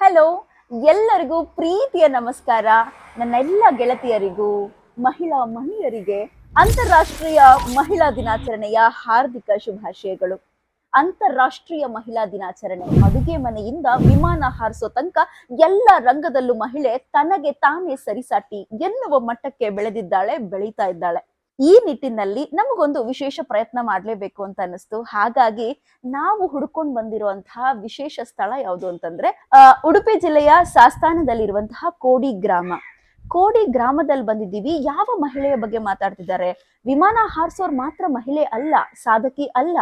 Hello, ಎಲ್ಲರಿಗೂ ಪ್ರೀತಿಯ ನಮಸ್ಕಾರ. ನನ್ನೆಲ್ಲ ಗೆಳತಿಯರಿಗೂ ಮಹಿಳಾ ಮಹಿಳೆಯರಿಗೆ ಅಂತಾರಾಷ್ಟ್ರೀಯ ಮಹಿಳಾ ದಿನಾಚರಣೆಯ ಹಾರ್ದಿಕ ಶುಭಾಶಯಗಳು. ಅಂತಾರಾಷ್ಟ್ರೀಯ ಮಹಿಳಾ ದಿನಾಚರಣೆ ಅಡುಗೆ ಮನೆಯಿಂದ ವಿಮಾನ ಹಾರಿಸೋ ತನಕ ಎಲ್ಲ ರಂಗದಲ್ಲೂ ಮಹಿಳೆ ತನಗೆ ತಾನೇ ಸರಿಸಾಟಿ ಎನ್ನುವ ಮಟ್ಟಕ್ಕೆ ಬೆಳೆದಿದ್ದಾಳೆ, ಬೆಳೀತಾ ಇದ್ದಾಳೆ. ಈ ನಿಟ್ಟಿನಲ್ಲಿ ನಮಗೊಂದು ವಿಶೇಷ ಪ್ರಯತ್ನ ಮಾಡ್ಲೇಬೇಕು ಅಂತ ಅನಿಸ್ತು. ಹಾಗಾಗಿ ನಾವು ಹುಡ್ಕೊಂಡು ಬಂದಿರುವಂತಹ ವಿಶೇಷ ಸ್ಥಳ ಯಾವುದು ಅಂತಂದ್ರೆ ಉಡುಪಿ ಜಿಲ್ಲೆಯ ಸಾಸ್ತಾನದಲ್ಲಿರುವಂತಹ ಕೋಡಿ ಗ್ರಾಮ. ಕೋಡಿ ಗ್ರಾಮದಲ್ಲಿ ಬಂದಿದ್ದೀವಿ. ಯಾವ ಮಹಿಳೆಯ ಬಗ್ಗೆ ಮಾತಾಡ್ತಿದ್ದಾರೆ? ವಿಮಾನ ಹಾರಿಸೋರ್ ಮಾತ್ರ ಮಹಿಳೆ ಅಲ್ಲ, ಸಾಧಕಿ ಅಲ್ಲ.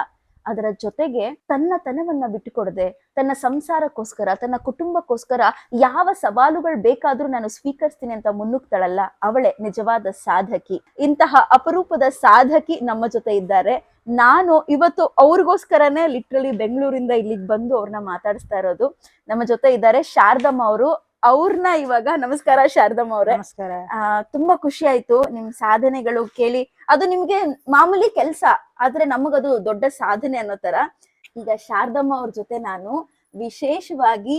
ಅದರ ಜೊತೆಗೆ ತನ್ನ ತನವನ್ನ ಬಿಟ್ಟುಕೊಡದೆ ತನ್ನ ಸಂಸಾರಕ್ಕೋಸ್ಕರ, ತನ್ನ ಕುಟುಂಬಕ್ಕೋಸ್ಕರ ಯಾವ ಸವಾಲುಗಳು ಬೇಕಾದ್ರೂ ನಾನು ಸ್ವೀಕರಿಸ್ತೀನಿ ಅಂತ ಮುನ್ನುಗ್ತಾಳಲ್ಲ, ಅವಳೇ ನಿಜವಾದ ಸಾಧಕಿ. ಇಂತಹ ಅಪರೂಪದ ಸಾಧಕಿ ನಮ್ಮ ಜೊತೆ ಇದ್ದಾರೆ. ನಾನು ಇವತ್ತು ಅವ್ರಿಗೋಸ್ಕರನೇ ಲಿಟ್ರಲಿ ಬೆಂಗಳೂರಿಂದ ಇಲ್ಲಿಗೆ ಬಂದು ಅವ್ರನ್ನ ಮಾತಾಡಿಸ್ತಾ ಇರೋದು. ನಮ್ಮ ಜೊತೆ ಇದ್ದಾರೆ ಶಾರದಮ್ಮ ಅವರು. ಅವ್ರನ್ನ ಇವಾಗ ನಮಸ್ಕಾರ ಶಾರದಮ್ಮ ಅವ್ರೆ. ನಮಸ್ಕಾರ. ತುಂಬಾ ಖುಷಿ ಆಯ್ತು ನಿಮ್ ಸಾಧನೆಗಳು ಕೇಳಿ. ಅದು ನಿಮ್ಗೆ ಮಾಮೂಲಿ ಕೆಲ್ಸ, ಆದ್ರೆ ನಮಗದು ದೊಡ್ಡ ಸಾಧನೆ ಅನ್ನೋ ತರ. ಈಗ ಶಾರದಮ್ಮ ಅವ್ರ ಜೊತೆ ನಾನು ವಿಶೇಷವಾಗಿ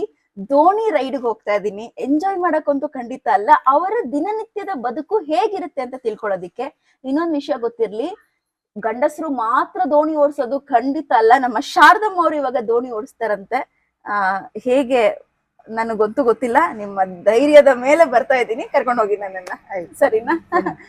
ದೋಣಿ ರೈಡ್ಗೆ ಹೋಗ್ತಾ ಇದ್ದೀನಿ. ಎಂಜಾಯ್ ಮಾಡಕ್ಕಂತೂ ಖಂಡಿತ ಅಲ್ಲ, ಅವರ ದಿನನಿತ್ಯದ ಬದುಕು ಹೇಗಿರುತ್ತೆ ಅಂತ ತಿಳ್ಕೊಳ್ಳೋದಿಕ್ಕೆ. ಇನ್ನೊಂದ್ ವಿಷಯ ಗೊತ್ತಿರ್ಲಿ, ಗಂಡಸರು ಮಾತ್ರ ದೋಣಿ ಓಡಿಸೋದು ಖಂಡಿತ ಅಲ್ಲ. ನಮ್ಮ ಶಾರದಮ್ಮ ಅವ್ರು ಇವಾಗ ದೋಣಿ ಓಡಿಸ್ತಾರಂತೆ. ಹೇಗೆ ನನಗಂತೂ ಗೊತ್ತಿಲ್ಲ. ನಿಮ್ಮ ಧೈರ್ಯದ ಮೇಲೆ ಬರ್ತಾ ಇದ್ದೀನಿ, ಕರ್ಕೊಂಡು ಹೋಗಿ ನನ್ನನ್ನ, ಸರಿನಾ?